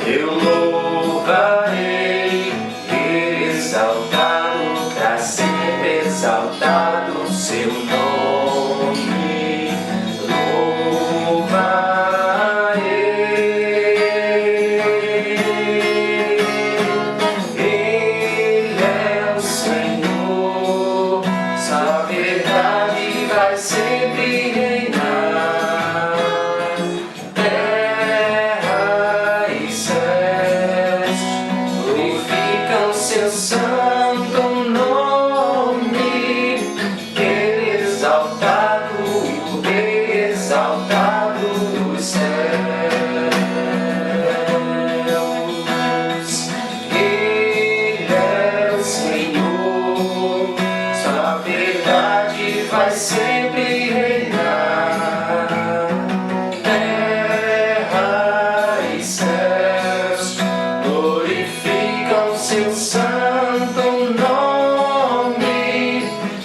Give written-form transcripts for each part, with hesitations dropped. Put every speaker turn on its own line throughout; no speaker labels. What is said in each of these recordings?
eu louvarei, exaltado, pra sempre exaltado seu nome, louvarei. Ele é o Senhor, sua verdade vai sempre reinar. Terra e céus glorificam seu santo nome. Ele exaltado dos céus. Ele é o Senhor, sua verdade vai sempre reinar. Terra e céus glorificam seu santo nome.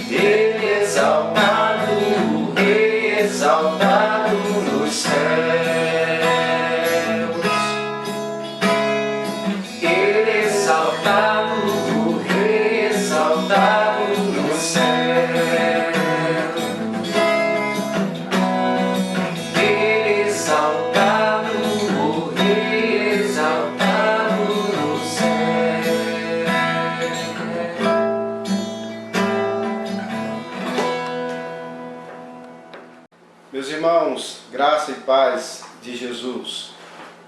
Ele exaltado nos céus. Ele exaltado no céu. Ele exaltado no céu.
Meus irmãos, graça e paz de Jesus.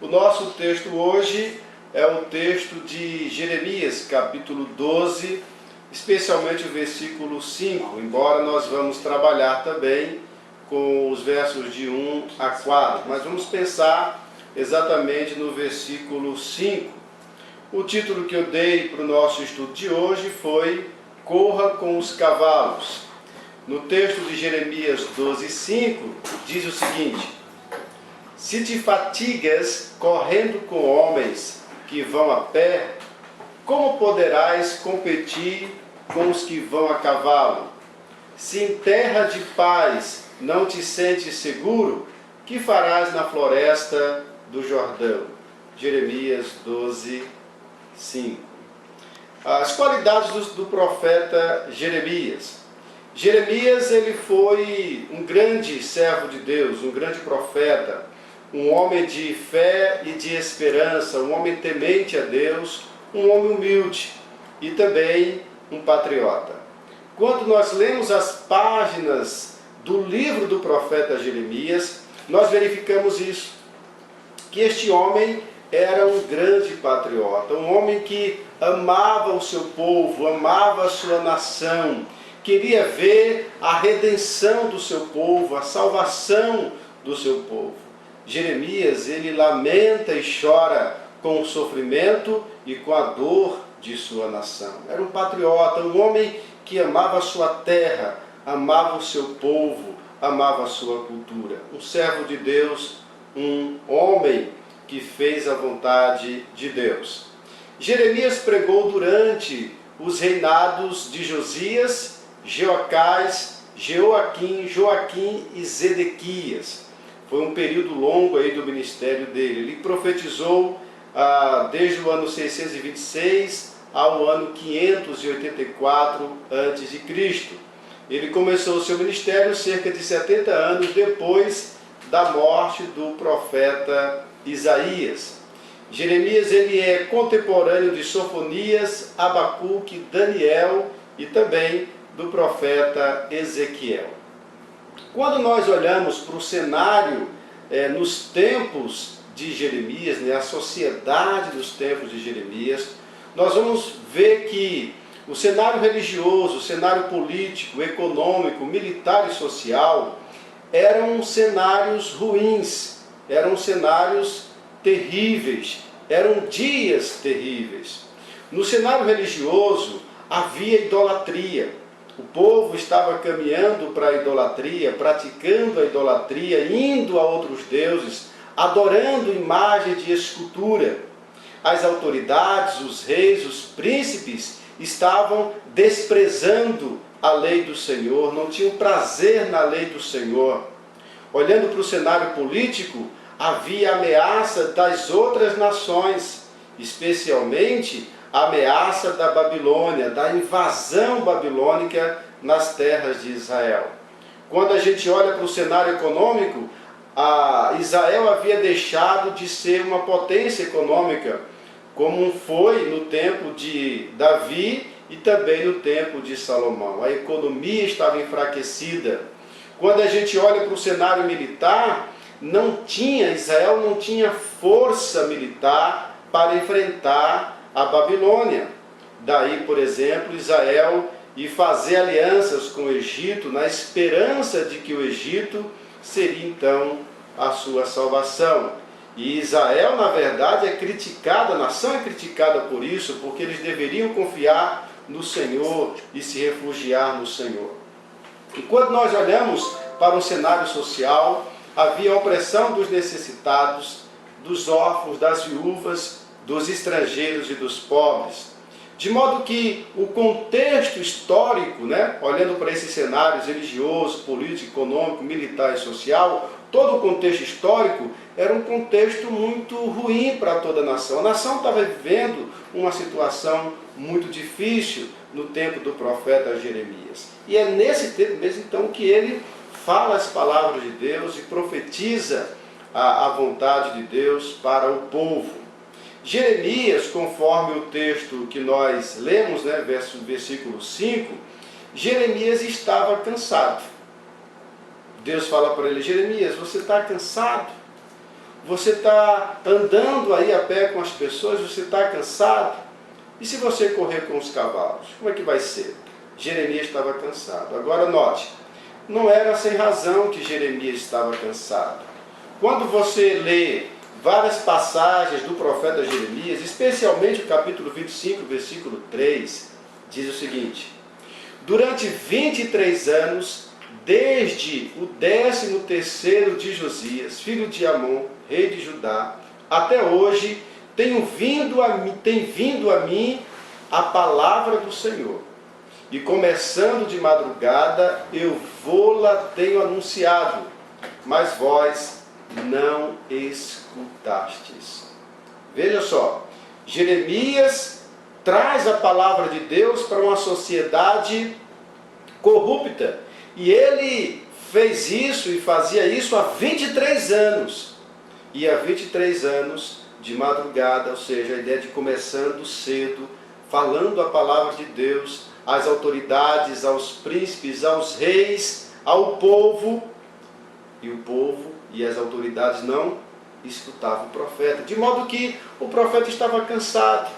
O nosso texto hoje é o texto de Jeremias, capítulo 12, especialmente o versículo 5, embora nós vamos trabalhar também com os versos de 1 a 4, mas vamos pensar exatamente no versículo 5. O título que eu dei para o nosso estudo de hoje foi Corra com os Cavalos. No texto de Jeremias 12:5 diz o seguinte: se te fatigas correndo com homens que vão a pé, como poderás competir com os que vão a cavalo? Se em terra de paz não te sentes seguro, que farás na floresta do Jordão? Jeremias 12:5. As qualidades do profeta Jeremias. Jeremias, ele foi um grande servo de Deus, um grande profeta, um homem de fé e de esperança, um homem temente a Deus, um homem humilde e também um patriota. Quando nós lemos as páginas do livro do profeta Jeremias, nós verificamos isso, que este homem era um grande patriota, um homem que amava o seu povo, amava a sua nação, queria ver a redenção do seu povo, a salvação do seu povo. Jeremias, ele lamenta e chora com o sofrimento e com a dor de sua nação. Era um patriota, um homem que amava a sua terra, amava o seu povo, amava a sua cultura. Um servo de Deus, um homem que fez a vontade de Deus. Jeremias pregou durante os reinados de Josias, Jeoacás, Joaquim e Zedequias. Foi um período longo aí do ministério dele. Ele profetizou desde o ano 626 ao ano 584 a.C. Ele começou o seu ministério cerca de 70 anos depois da morte do profeta Isaías. Jeremias, ele é contemporâneo de Sofonias, Abacuque, Daniel e também do profeta Ezequiel. Quando nós olhamos para o cenário nos tempos de Jeremias, a sociedade dos tempos de Jeremias, nós vamos ver que o cenário religioso, o cenário político, econômico, militar e social eram cenários ruins, eram cenários terríveis, eram dias terríveis. No cenário religioso havia idolatria. O povo estava caminhando para a idolatria, praticando a idolatria, indo a outros deuses, adorando imagem de escultura. As autoridades, os reis, os príncipes estavam desprezando a lei do Senhor, não tinham prazer na lei do Senhor. Olhando para o cenário político, havia ameaça das outras nações, especialmente a ameaça da Babilônia, da invasão babilônica nas terras de Israel. Quando a gente olha para o cenário econômico, Israel havia deixado de ser uma potência econômica, como foi no tempo de Davi e também no tempo de Salomão. A economia estava enfraquecida. Quando a gente olha para o cenário militar, Israel não tinha força militar para enfrentar a Babilônia. Daí, por exemplo, Israel ir fazer alianças com o Egito, na esperança de que o Egito seria então a sua salvação. E Israel, na verdade, é criticada, a nação é criticada por isso, porque eles deveriam confiar no Senhor e se refugiar no Senhor. E quando nós olhamos para um cenário social, havia a opressão dos necessitados, dos órfãos, das viúvas, dos estrangeiros e dos pobres. De modo que o contexto histórico, olhando para esses cenários religioso, político, econômico, militar e social, todo o contexto histórico era um contexto muito ruim para toda a nação. A nação estava vivendo uma situação muito difícil no tempo do profeta Jeremias. E é nesse tempo mesmo então que ele fala as palavras de Deus e profetiza a vontade de Deus para o povo. Jeremias, conforme o texto que nós lemos, versículo 5, Jeremias estava cansado. Deus fala para ele: Jeremias, você está cansado? Você está andando aí a pé com as pessoas, você está cansado? E se você correr com os cavalos, como é que vai ser? Jeremias estava cansado. Agora note, não era sem razão que Jeremias estava cansado. Quando você lê várias passagens do profeta Jeremias, especialmente o capítulo 25, versículo 3, diz o seguinte: durante 23 anos, desde o 13º de Josias, filho de Amon, rei de Judá, até hoje, tem vindo a mim a palavra do Senhor. E começando de madrugada, eu vou-la tenho anunciado, mas vós não escutastes. Veja só, Jeremias traz a palavra de Deus para uma sociedade corrupta. E ele fez isso e fazia isso há 23 anos. E há 23 anos de madrugada, ou seja, a ideia de começando cedo, falando a palavra de Deus às autoridades, aos príncipes, aos reis, ao povo. E o povo e as autoridades não escutavam o profeta. De modo que o profeta estava cansado.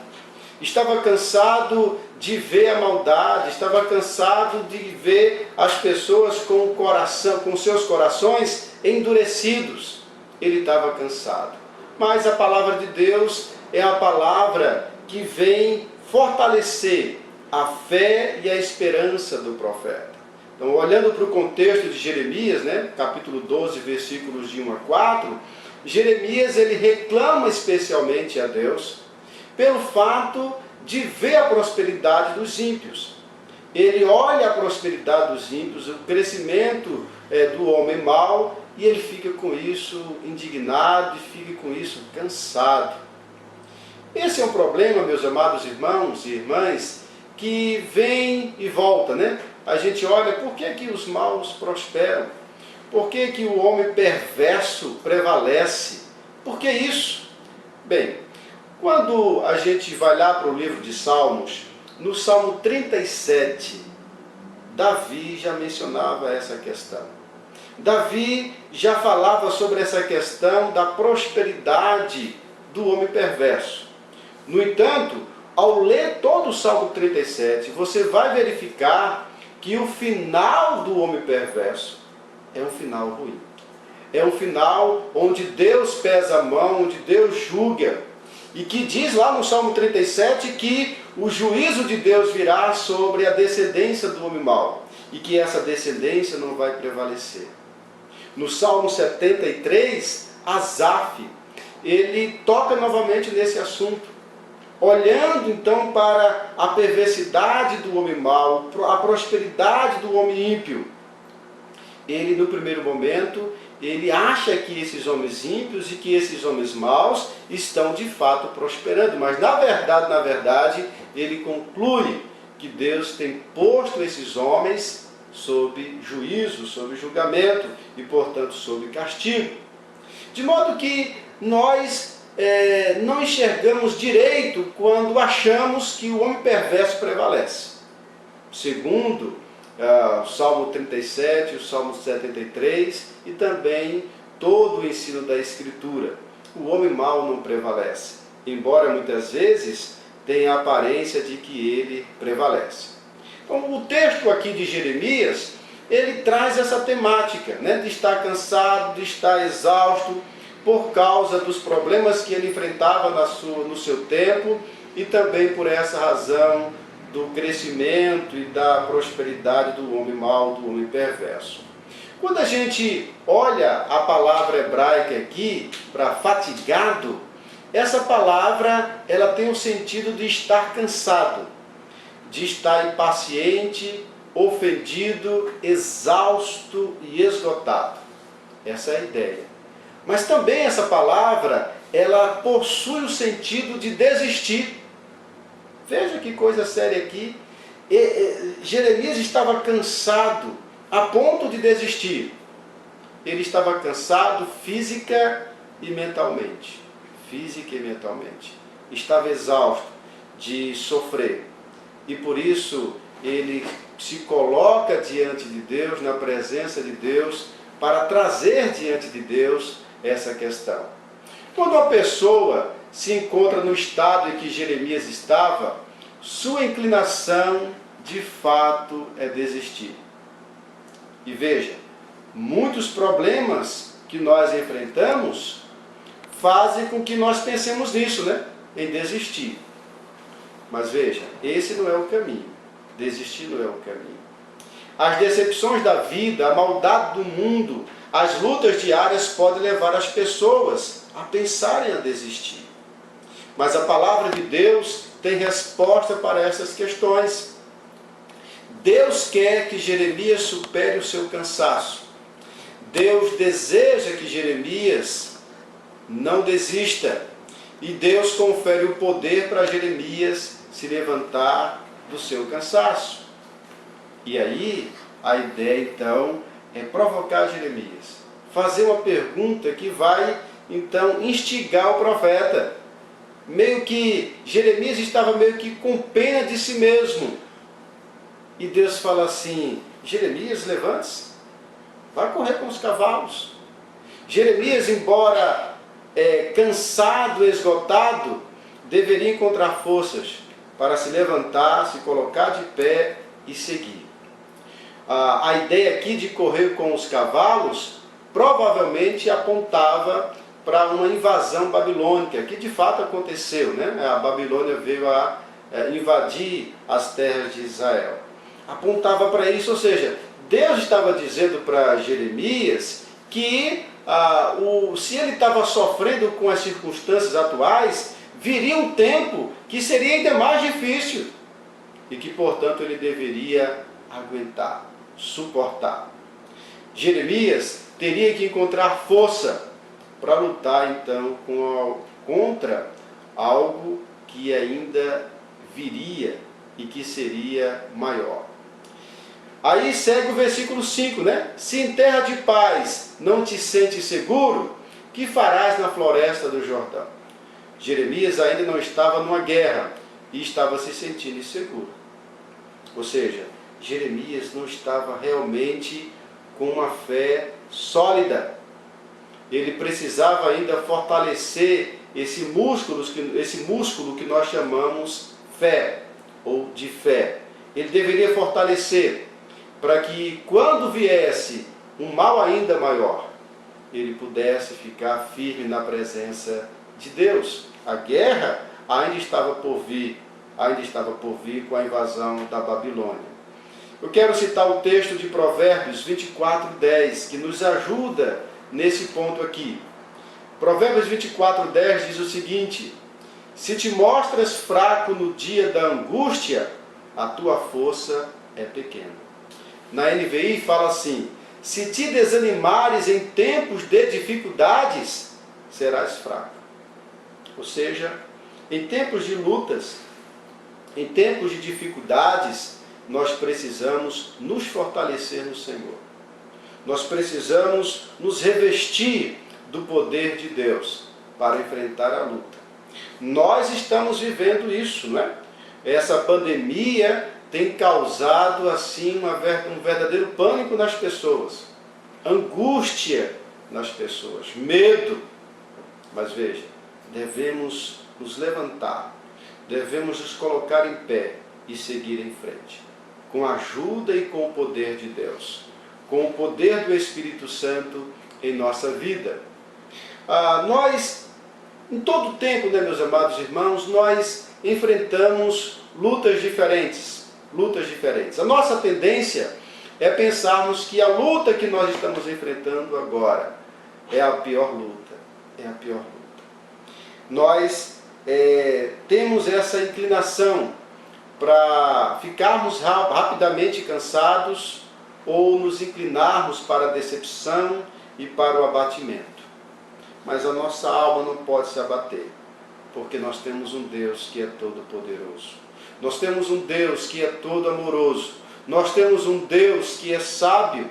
Estava cansado de ver a maldade, estava cansado de ver as pessoas com o coração, com seus corações endurecidos. Ele estava cansado. Mas a palavra de Deus é a palavra que vem fortalecer a fé e a esperança do profeta. Então, olhando para o contexto de Jeremias, capítulo 12, versículos de 1 a 4, Jeremias ele reclama especialmente a Deus pelo fato de ver a prosperidade dos ímpios. Ele olha a prosperidade dos ímpios, o crescimento do homem mau, e ele fica com isso indignado e fica com isso cansado. Esse é um problema, meus amados irmãos e irmãs, que vem e volta, A gente olha, por que os maus prosperam? Por que o homem perverso prevalece? Por que isso? Bem, quando a gente vai lá para o livro de Salmos, no Salmo 37, Davi já mencionava essa questão. Davi já falava sobre essa questão da prosperidade do homem perverso. No entanto, ao ler todo o Salmo 37, você vai verificar que o final do homem perverso é um final ruim. É um final onde Deus pesa a mão, onde Deus julga. E que diz lá no Salmo 37 que o juízo de Deus virá sobre a descendência do homem mau. E que essa descendência não vai prevalecer. No Salmo 73, Asaf, ele toca novamente nesse assunto. Olhando então para a perversidade do homem mau, a prosperidade do homem ímpio. Ele no primeiro momento, ele acha que esses homens ímpios e que esses homens maus estão de fato prosperando, mas na verdade, ele conclui que Deus tem posto esses homens sob juízo, sob julgamento e, portanto, sob castigo. De modo que nós não enxergamos direito quando achamos que o homem perverso prevalece. Segundo o Salmo 37, o Salmo 73 e também todo o ensino da Escritura. O homem mau não prevalece, embora muitas vezes tenha a aparência de que ele prevalece. Então, o texto aqui de Jeremias, ele traz essa temática, né, de estar cansado, de estar exausto, por causa dos problemas que ele enfrentava no seu tempo e também por essa razão do crescimento e da prosperidade do homem mau, do homem perverso. Quando a gente olha a palavra hebraica aqui, para fatigado, essa palavra ela tem o sentido de estar cansado, de estar impaciente, ofendido, exausto e esgotado. Essa é a ideia. Mas também essa palavra, ela possui o sentido de desistir. Veja que coisa séria aqui. Jeremias estava cansado a ponto de desistir. Ele estava cansado física e mentalmente. Física e mentalmente. Estava exausto de sofrer. E por isso ele se coloca diante de Deus, na presença de Deus, para trazer diante de Deus essa questão. Quando uma pessoa se encontra no estado em que Jeremias estava, sua inclinação de fato é desistir. E veja, muitos problemas que nós enfrentamos fazem com que nós pensemos nisso, né? Em desistir. Mas veja, esse não é o caminho. Desistir não é o caminho. As decepções da vida, a maldade do mundo, as lutas diárias podem levar as pessoas a pensarem a desistir. Mas a palavra de Deus tem resposta para essas questões. Deus quer que Jeremias supere o seu cansaço. Deus deseja que Jeremias não desista. E Deus confere o poder para Jeremias se levantar do seu cansaço. E aí, a ideia então é provocar Jeremias. Fazer uma pergunta que vai então instigar o profeta. Meio que Jeremias estava meio que com pena de si mesmo. E Deus fala assim: Jeremias, levante-se, vai correr com os cavalos. Jeremias, embora cansado, esgotado, deveria encontrar forças para se levantar, se colocar de pé e seguir. A ideia aqui de correr com os cavalos provavelmente apontava para uma invasão babilônica, que de fato aconteceu, né? A Babilônia veio a invadir as terras de Israel. Apontava para isso, ou seja, Deus estava dizendo para Jeremias que se ele estava sofrendo com as circunstâncias atuais, viria um tempo que seria ainda mais difícil e que, portanto, ele deveria aguentar, suportar. Jeremias teria que encontrar força para lutar, então, contra algo que ainda viria e que seria maior. Aí segue o versículo 5, né? Se em terra de paz não te sentes seguro, que farás na floresta do Jordão? Jeremias ainda não estava numa guerra e estava se sentindo inseguro. Ou seja, Jeremias não estava realmente com uma fé sólida. Ele precisava ainda fortalecer esse músculo que nós chamamos fé, ou de fé. Ele deveria fortalecer para que quando viesse um mal ainda maior, ele pudesse ficar firme na presença de Deus. A guerra ainda estava por vir com a invasão da Babilônia. Eu quero citar o texto de Provérbios 24:10, que nos ajuda nesse ponto aqui. Provérbios 24:10 diz o seguinte: se te mostras fraco no dia da angústia, a tua força é pequena. Na NVI fala assim: se te desanimares em tempos de dificuldades, serás fraco. Ou seja, em tempos de lutas, em tempos de dificuldades, nós precisamos nos fortalecer no Senhor. Nós precisamos nos revestir do poder de Deus para enfrentar a luta. Nós estamos vivendo isso, né? Essa pandemia tem causado assim um verdadeiro pânico nas pessoas, angústia nas pessoas, medo. Mas veja, devemos nos levantar, devemos nos colocar em pé e seguir em frente, com a ajuda e com o poder de Deus, com o poder do Espírito Santo em nossa vida. Nós, em todo tempo, né, meus amados irmãos, nós enfrentamos lutas diferentes. A nossa tendência é pensarmos que a luta que nós estamos enfrentando agora é a pior luta. Nós temos essa inclinação para ficarmos rapidamente cansados ou nos inclinarmos para a decepção e para o abatimento. Mas a nossa alma não pode se abater, porque nós temos um Deus que é todo poderoso. Nós temos um Deus que é todo amoroso. Nós temos um Deus que é sábio.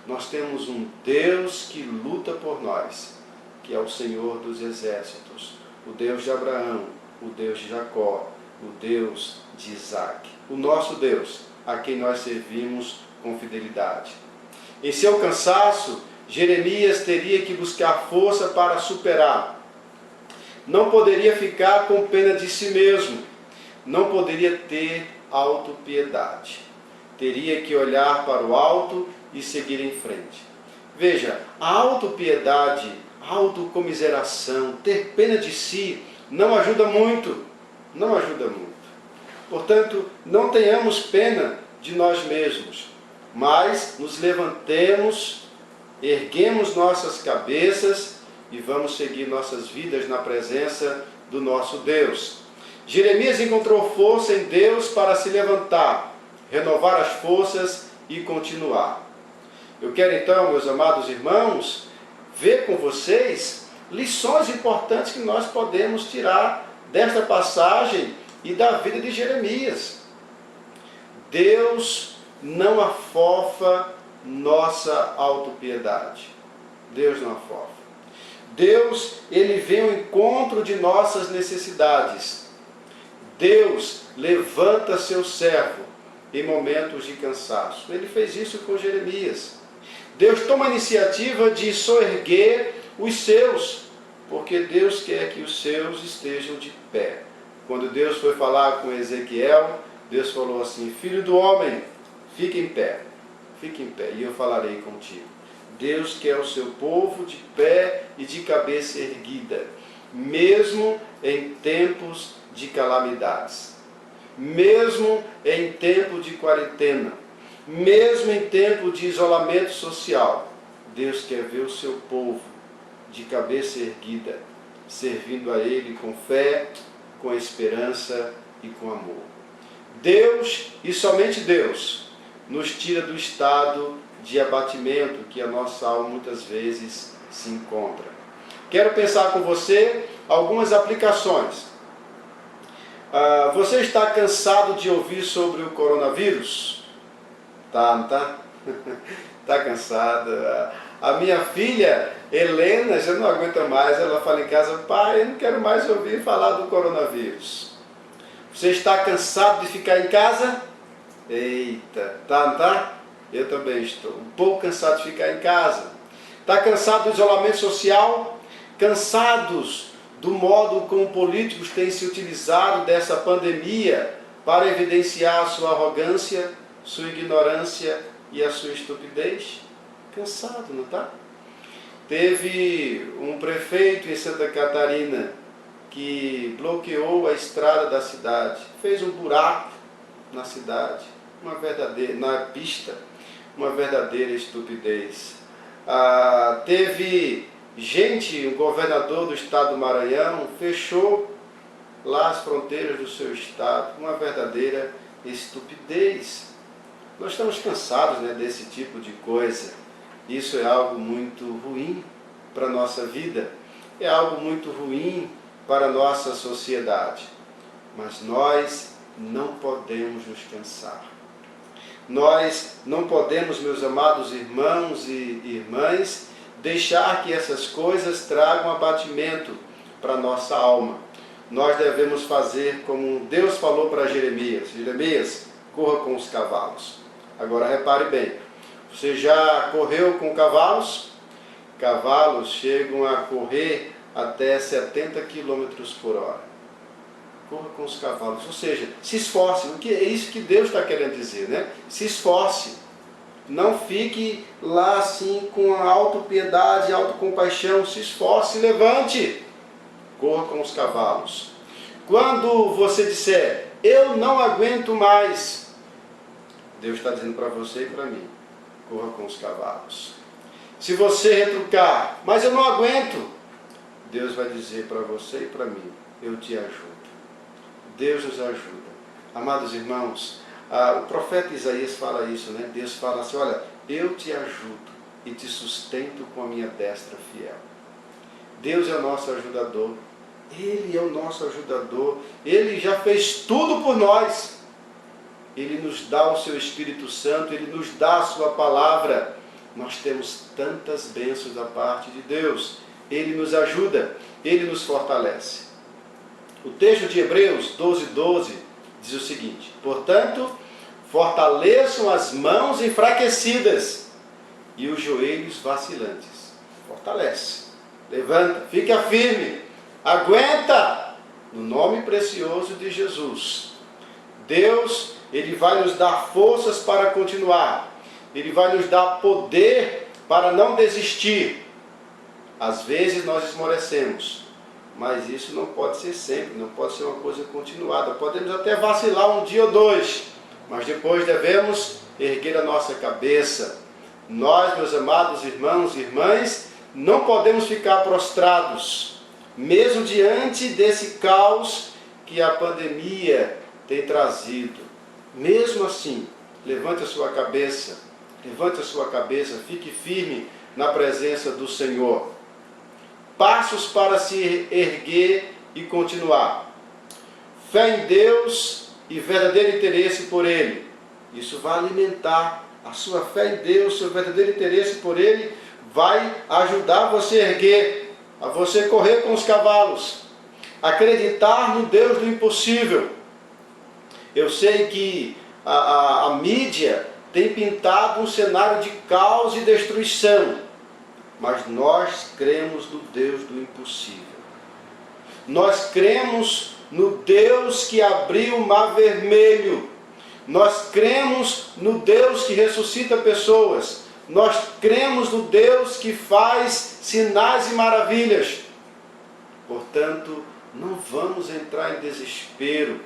Nós temos um Deus que luta por nós, que é o Senhor dos exércitos, o Deus de Abraão, o Deus de Jacó, o Deus de Isaac. O nosso Deus, a quem nós servimos com fidelidade. Em seu cansaço, Jeremias teria que buscar força para superar. Não poderia ficar com pena de si mesmo. Não poderia ter autopiedade. Teria que olhar para o alto e seguir em frente. Veja, a autopiedade, a autocomiseração, ter pena de si, não ajuda muito. Não ajuda muito. Portanto, não tenhamos pena de nós mesmos, mas nos levantemos, erguemos nossas cabeças e vamos seguir nossas vidas na presença do nosso Deus. Jeremias encontrou força em Deus para se levantar, renovar as forças e continuar. Eu quero então, meus amados irmãos, ver com vocês lições importantes que nós podemos tirar desta passagem e da vida de Jeremias. Deus não afofa nossa autopiedade. Deus não afofa. Deus, ele vem ao encontro de nossas necessidades. Deus levanta seu servo em momentos de cansaço. Ele fez isso com Jeremias. Deus toma a iniciativa de soerguer os seus, porque Deus quer que os seus estejam de pé. Quando Deus foi falar com Ezequiel, Deus falou assim: filho do homem, fique em pé, e eu falarei contigo. Deus quer o seu povo de pé e de cabeça erguida, mesmo em tempos de calamidades, mesmo em tempo de quarentena, mesmo em tempo de isolamento social. Deus quer ver o seu povo de cabeça erguida, servindo a Ele com fé, com esperança e com amor. Deus, e somente Deus, nos tira do estado de abatimento que a nossa alma muitas vezes se encontra. Quero pensar com você algumas aplicações. Você está cansado de ouvir sobre o coronavírus? Não está? Está cansada. A minha filha, Helena, já não aguenta mais. Ela fala em casa: pai, eu não quero mais ouvir falar do coronavírus. Você está cansado de ficar em casa? Eita, não está? Eu também estou um pouco cansado de ficar em casa. Está cansado do isolamento social? Cansados do modo como políticos têm se utilizado dessa pandemia para evidenciar a sua arrogância, sua ignorância e a sua estupidez? Cansado, não está? Teve um prefeito em Santa Catarina que bloqueou a estrada da cidade, fez um buraco na cidade, na pista, uma verdadeira estupidez. Teve gente, o governador do estado do Maranhão fechou lá as fronteiras do seu estado, uma verdadeira estupidez. Nós estamos cansados, né, desse tipo de coisa. Isso é algo muito ruim para a nossa vida, é algo muito ruim para a nossa sociedade. Mas nós não podemos nos cansar. Nós não podemos, meus amados irmãos e irmãs, deixar que essas coisas tragam abatimento para a nossa alma. Nós devemos fazer como Deus falou para Jeremias. Jeremias, corra com os cavalos. Agora repare bem, você já correu com cavalos? Cavalos chegam a correr até 70 km por hora. Corra com os cavalos, ou seja, se esforce. O que é isso que Deus está querendo dizer, né? Se esforce. Não fique lá assim com a autopiedade, autocompaixão. Se esforce, levante. Corra com os cavalos. Quando você disser, eu não aguento mais, Deus está dizendo para você e para mim, corra com os cavalos. Se você retrucar, mas eu não aguento, Deus vai dizer para você e para mim, eu te ajudo. Deus nos ajuda. Amados irmãos, o profeta Isaías fala isso, né? Deus fala assim, olha, eu te ajudo e te sustento com a minha destra fiel. Deus é o nosso ajudador. Ele é o nosso ajudador. Ele já fez tudo por nós. Ele nos dá o seu Espírito Santo, Ele nos dá a sua palavra. Nós temos tantas bênçãos da parte de Deus. Ele nos ajuda, Ele nos fortalece. O texto de Hebreus 12:12 diz o seguinte, portanto, fortaleçam as mãos enfraquecidas e os joelhos vacilantes. Fortalece, levanta, fica firme, aguenta, no nome precioso de Jesus. Deus, Ele vai nos dar forças para continuar, Ele vai nos dar poder para não desistir. Às vezes nós esmorecemos, mas isso não pode ser sempre, não pode ser uma coisa continuada. Podemos até vacilar um dia ou dois, mas depois devemos erguer a nossa cabeça. Nós, meus amados irmãos e irmãs, não podemos ficar prostrados, mesmo diante desse caos que a pandemia tem trazido. Mesmo assim, levante a sua cabeça, fique firme na presença do Senhor. Passos para se erguer e continuar. Fé em Deus e verdadeiro interesse por Ele. Isso vai alimentar a sua fé em Deus, seu verdadeiro interesse por Ele, vai ajudar você a erguer, a você correr com os cavalos. Acreditar no Deus do impossível. Eu sei que a mídia tem pintado um cenário de caos e destruição. Mas nós cremos no Deus do impossível. Nós cremos no Deus que abriu o mar vermelho. Nós cremos no Deus que ressuscita pessoas. Nós cremos no Deus que faz sinais e maravilhas. Portanto, não vamos entrar em desespero.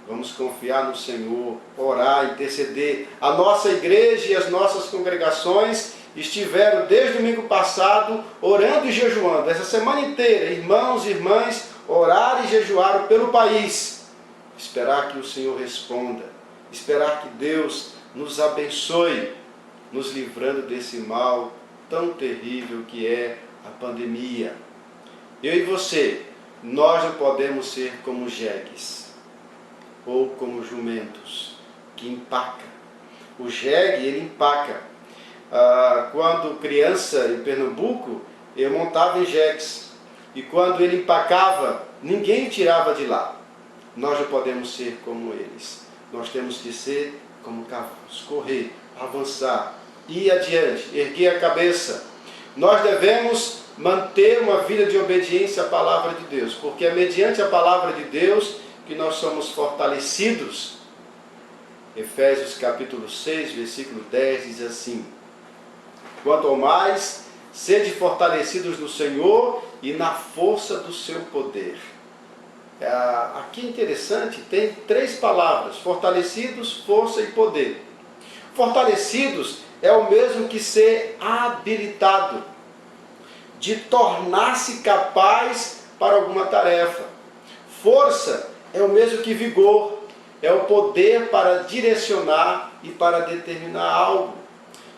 Vamos confiar no Senhor, orar, interceder. A nossa igreja e as nossas congregações estiveram desde o domingo passado orando e jejuando. Essa semana inteira, irmãos e irmãs, oraram e jejuaram pelo país. Esperar que o Senhor responda. Esperar que Deus nos abençoe, nos livrando desse mal tão terrível que é a pandemia. Eu e você, nós não podemos ser como jegues ou como jumentos que empacam. O jegue, ele empaca. Quando criança em Pernambuco, eu montava em jegues. E quando ele empacava, ninguém tirava de lá. Nós não podemos ser como eles. Nós temos que ser como cavalos, correr, avançar, ir adiante, erguer a cabeça. Nós devemos manter uma vida de obediência à palavra de Deus, porque é mediante a palavra de Deus que nós somos fortalecidos. Efésios capítulo 6, versículo 10 diz assim: quanto ao mais, sede fortalecidos no Senhor e na força do seu poder. Aqui é interessante, tem 3 palavras: fortalecidos, força e poder. Fortalecidos é o mesmo que ser habilitado, de tornar-se capaz para alguma tarefa. Força é o mesmo que vigor, é o poder para direcionar e para determinar algo.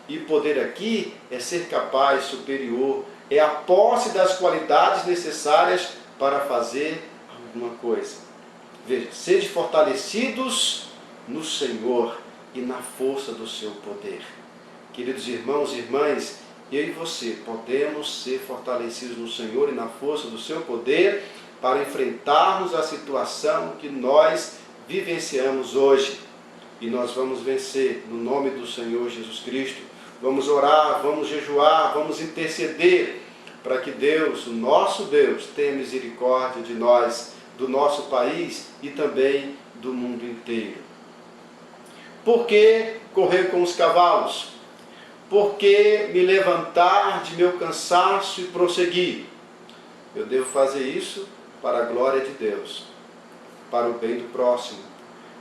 E poder aqui é ser capaz, superior, é a posse das qualidades necessárias para fazer alguma coisa. Veja, sede fortalecidos no Senhor e na força do seu poder. Queridos irmãos e irmãs, eu e você podemos ser fortalecidos no Senhor e na força do seu poder para enfrentarmos a situação que nós vivenciamos hoje. E nós vamos vencer no nome do Senhor Jesus Cristo. Vamos orar, vamos jejuar, vamos interceder para que Deus, o nosso Deus, tenha misericórdia de nós, do nosso país e também do mundo inteiro. Por que correr com os cavalos? Por que me levantar de meu cansaço e prosseguir? Eu devo fazer isso para a glória de Deus, para o bem do próximo,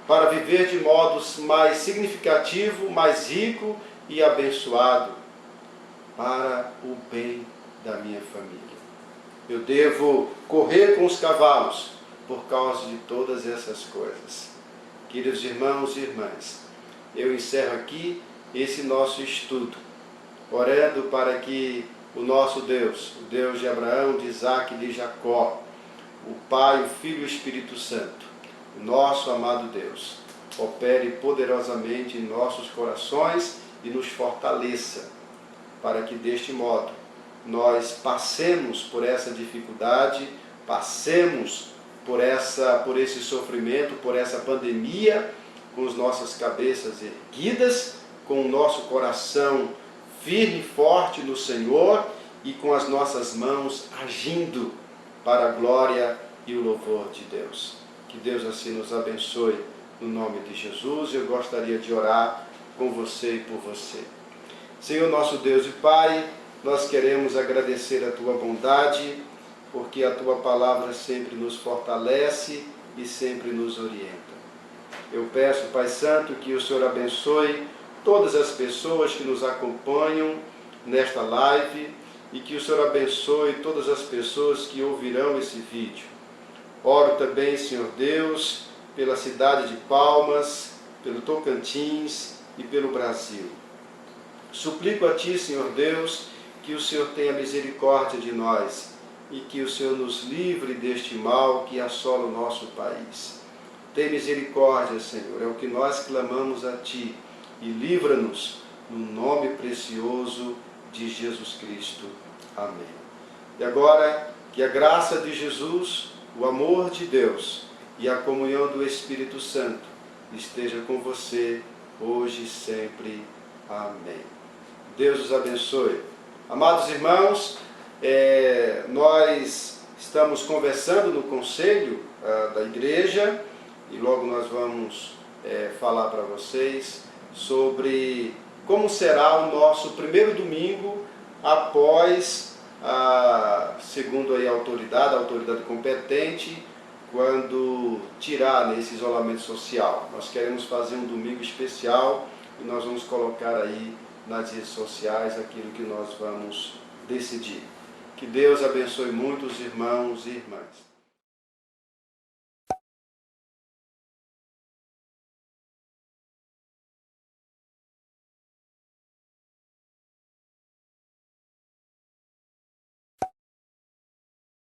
para viver de modo mais significativo, mais rico e abençoado, para o bem da minha família. Eu devo correr com os cavalos por causa de todas essas coisas. Queridos irmãos e irmãs, eu encerro aqui esse nosso estudo, orando para que o nosso Deus, o Deus de Abraão, de Isaac e de Jacó, o Pai, o Filho e o Espírito Santo, o nosso amado Deus, opere poderosamente em nossos corações e nos fortaleça, para que deste modo nós passemos por essa dificuldade, passemos por esse sofrimento, por essa pandemia, com as nossas cabeças erguidas, com o nosso coração firme e forte no Senhor e com as nossas mãos agindo para a glória e o louvor de Deus. Que Deus assim nos abençoe no nome de Jesus. Eu gostaria de orar com você e por você. Senhor nosso Deus e Pai, nós queremos agradecer a Tua bondade, porque a Tua palavra sempre nos fortalece e sempre nos orienta. Eu peço, Pai Santo, que o Senhor abençoe todas as pessoas que nos acompanham nesta live e que o Senhor abençoe todas as pessoas que ouvirão esse vídeo. Oro também, Senhor Deus, pela cidade de Palmas, pelo Tocantins e pelo Brasil. Suplico a Ti, Senhor Deus, que o Senhor tenha misericórdia de nós e que o Senhor nos livre deste mal que assola o nosso país. Tem misericórdia, Senhor, é o que nós clamamos a Ti, e livra-nos no nome precioso de Jesus Cristo. Amém. E agora, que a graça de Jesus, o amor de Deus e a comunhão do Espírito Santo esteja com você, hoje e sempre. Amém. Deus os abençoe. Amados irmãos, nós estamos conversando no conselho da igreja e logo nós vamos falar para vocês sobre como será o nosso primeiro domingo após, segundo aí a autoridade competente, quando tirar esse isolamento social. Nós queremos fazer um domingo especial e nós vamos colocar aí nas redes sociais aquilo que nós vamos decidir. Que Deus abençoe muito os irmãos e irmãs.